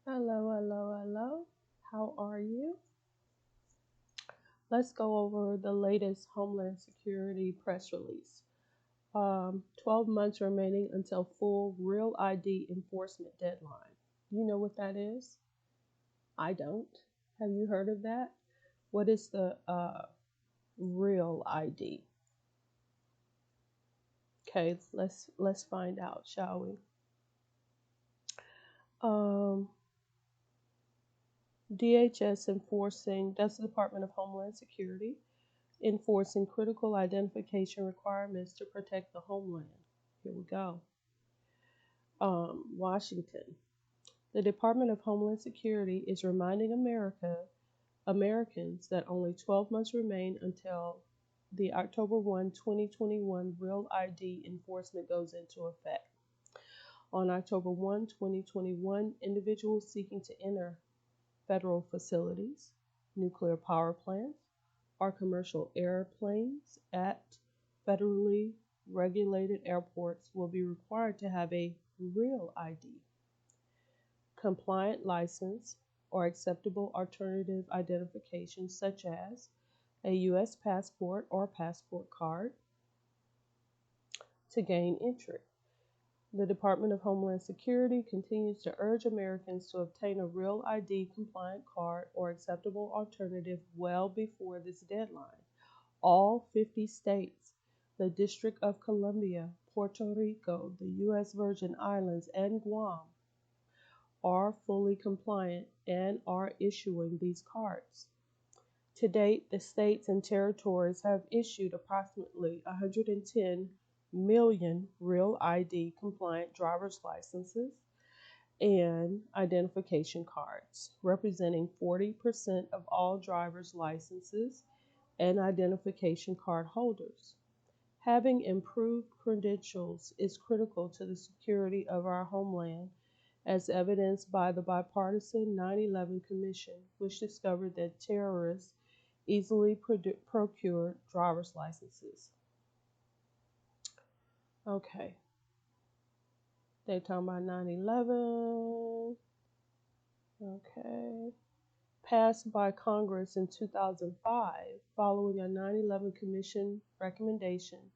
Hello, hello, hello. How are you? Let's go over the latest Homeland Security press release. 12 months remaining until full Real ID enforcement deadline. You know what that is? I don't. Have you heard of that? What is the Real ID? Okay, let's find out, shall we? Um, DHS enforcing, that's the Department of Homeland Security, enforcing critical identification requirements to protect the homeland. Here we go. Washington. The Department of Homeland Security is reminding Americans that only 12 months remain until the October 1, 2021 Real ID enforcement goes into effect. On October 1, 2021, individuals seeking to enter federal facilities, nuclear power plants, or commercial airplanes at federally regulated airports will be required to have a real ID, compliant license, or acceptable alternative identification such as a U.S. passport or passport card to gain entry. The Department of Homeland Security continues to urge Americans to obtain a real ID compliant card or acceptable alternative well before this deadline. All 50 states, the District of Columbia, Puerto Rico, the U.S. Virgin Islands, and Guam are fully compliant and are issuing these cards. To date, the states and territories have issued approximately 110 million Real ID compliant driver's licenses and identification cards, representing 40% of all driver's licenses and identification card holders. Having improved credentials is critical to the security of our homeland, as evidenced by the bipartisan 9/11 Commission, which discovered that terrorists easily procured driver's licenses. Okay, they're talking about 9/11. Okay. Passed by Congress in 2005 following a 9/11 Commission recommendation.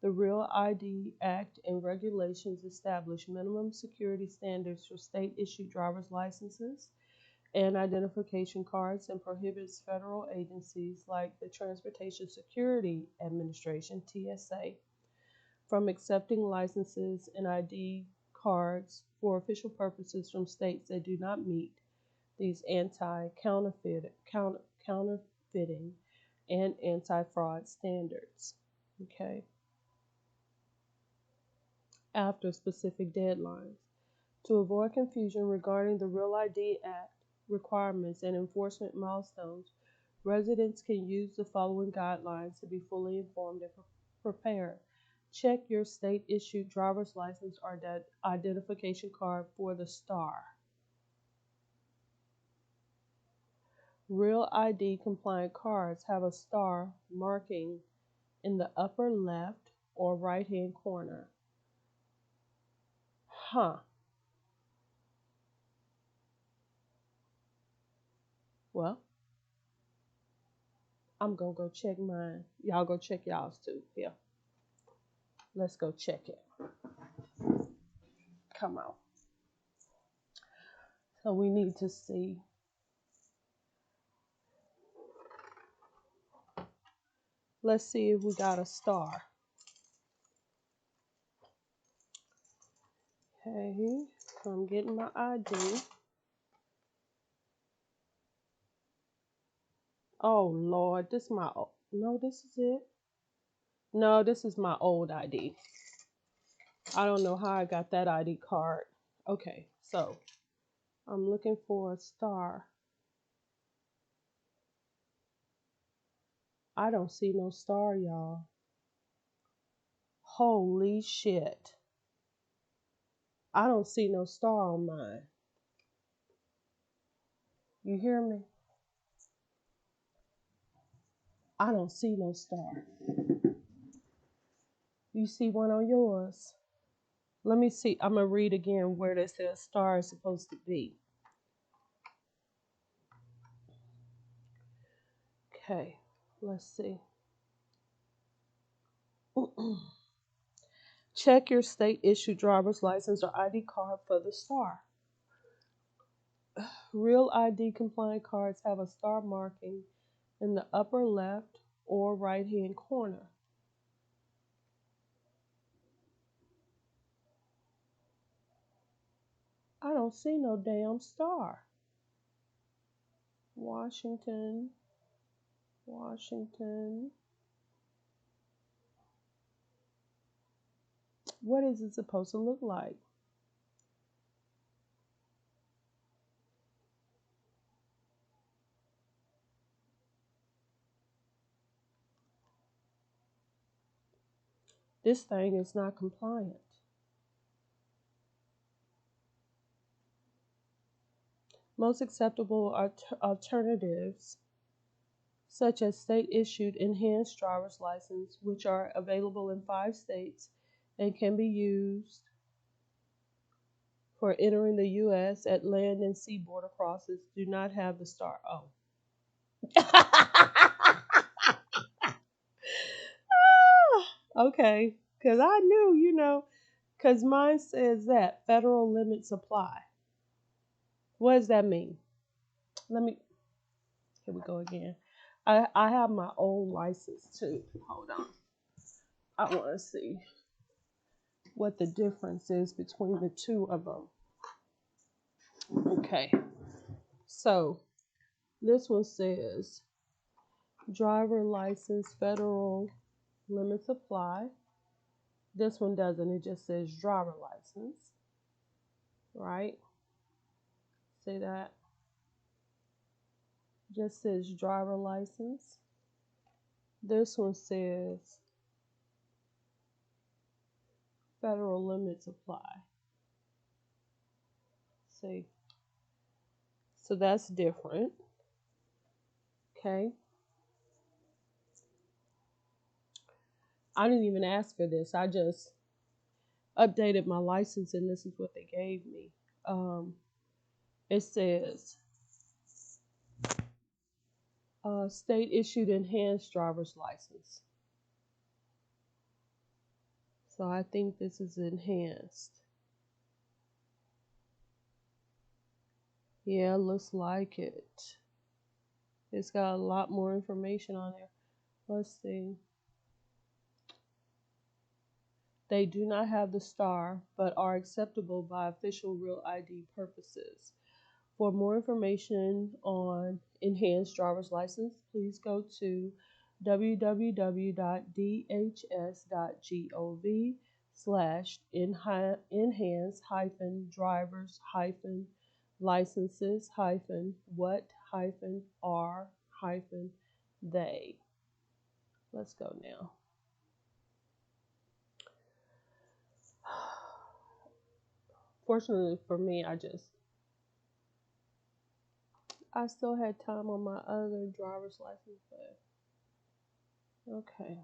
The Real ID Act and regulations establish minimum security standards for state issued driver's licenses and identification cards and prohibits federal agencies like the Transportation Security Administration (TSA) from accepting licenses and ID cards for official purposes from states that do not meet these counterfeiting and anti-fraud standards. Okay, after specific deadlines. To avoid confusion regarding the Real ID Act requirements and enforcement milestones, residents can use the following guidelines to be fully informed and prepared. Check your state issued driver's license or identification card for the STAR. Real ID compliant cards have a star marking in the upper left or right hand corner. Huh. Well, I'm gonna go check mine. Y'all go check y'all's too. Here, let's go check it. Come on. So we need to see. Let's see if we got a star. Okay, so I'm getting my ID. Oh Lord, this is my no, this is it. No, this is my old ID. I don't know how I got that ID card. Okay, so I'm looking for a star. I don't see no star, y'all. Holy shit. I don't see no star on mine. You hear me? I don't see no star. You see one on yours? Let me see. I'm going to read again where this says star is supposed to be. Okay, let's see. Check your state issued driver's license or ID card for the star. Real ID compliant cards have a star marking in the upper left or right hand corner. I don't see no damn star. Washington, Washington. What is it supposed to look like? This thing is not compliant. Most acceptable alternatives, such as state issued enhanced driver's license, which are available in 5 states and can be used for entering the U.S. at land and sea border crosses, do not have the star. Oh. Okay, because I knew, because mine says that federal limits apply. What does that mean? Let me, here we go again. I have my old license too. Hold on. I want to see what the difference is between the two of them. Okay, so this one says driver license federal limits apply. This one doesn't, it just says driver license, right? See that? Just says driver license. This one says federal limits apply. See? So that's different. Okay. I didn't even ask for this. I just updated my license and this is what they gave me. It says state issued enhanced driver's license. So I think this is enhanced. Yeah, looks like it. It's got a lot more information on there. Let's see. They do not have the star, but are acceptable by official Real ID purposes. For more information on enhanced driver's license, please go to www.dhs.gov/enhanced-drivers-what-are-they. Let's go now. Fortunately for me, I still had time on my other driver's license, but okay.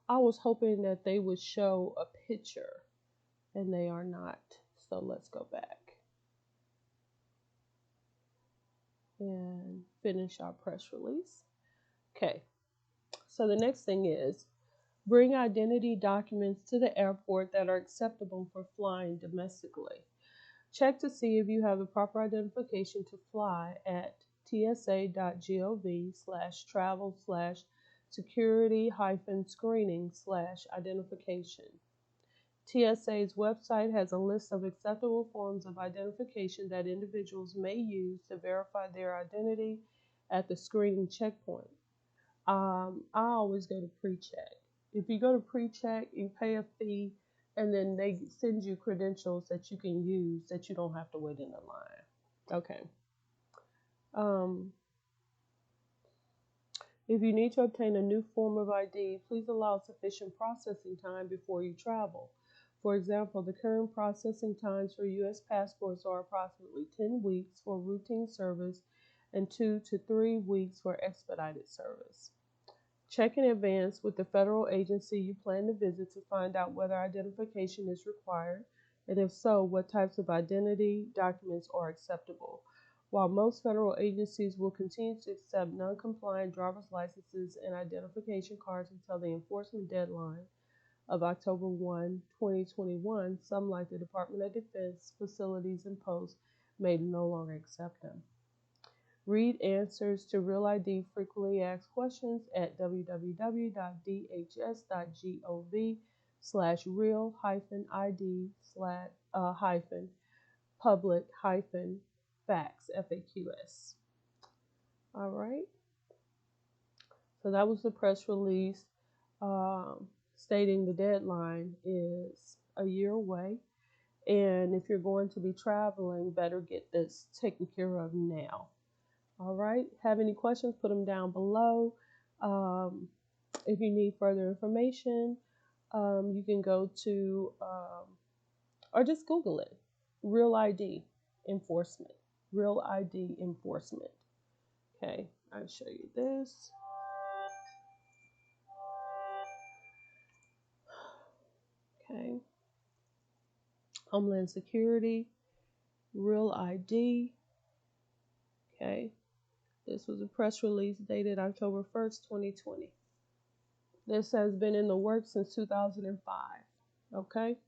I was hoping that they would show a picture, and they are not. So let's go back and finish our press release. Okay, so the next thing is bring identity documents to the airport that are acceptable for flying domestically. Check to see if you have the proper identification to fly at tsa.gov/travel/security-screening/identification. TSA's website has a list of acceptable forms of identification that individuals may use to verify their identity at the screening checkpoint. I always go to pre-check. If you go to pre-check, you pay a fee, and then they send you credentials that you can use that you don't have to wait in the line. Okay. If you need to obtain a new form of ID, please allow sufficient processing time before you travel. For example, the current processing times for U.S. passports are approximately 10 weeks for routine service and 2 to 3 weeks for expedited service. Check in advance with the federal agency you plan to visit to find out whether identification is required, and if so, what types of identity documents are acceptable. While most federal agencies will continue to accept non-compliant driver's licenses and identification cards until the enforcement deadline of October 1, 2021, some, like the Department of Defense, facilities, and posts, may no longer accept them. Read answers to Real ID frequently asked questions at www.dhs.gov/real-id/public-facts FAQs. All right. So that was the press release stating the deadline is a year away. And if you're going to be traveling, better get this taken care of now. All right. Have any questions? Put them down below. If you need further information, you can go to, or just Google it, Real ID Enforcement. Real ID Enforcement. Okay. I'll show you this. Okay. Homeland Security, Real ID. Okay. This was a press release dated October 1st, 2020. This has been in the works since 2005. Okay.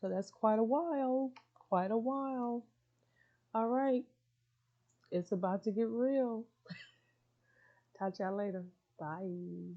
So that's quite a while. Quite a while. All right. It's about to get real. Talk y'all later. Bye.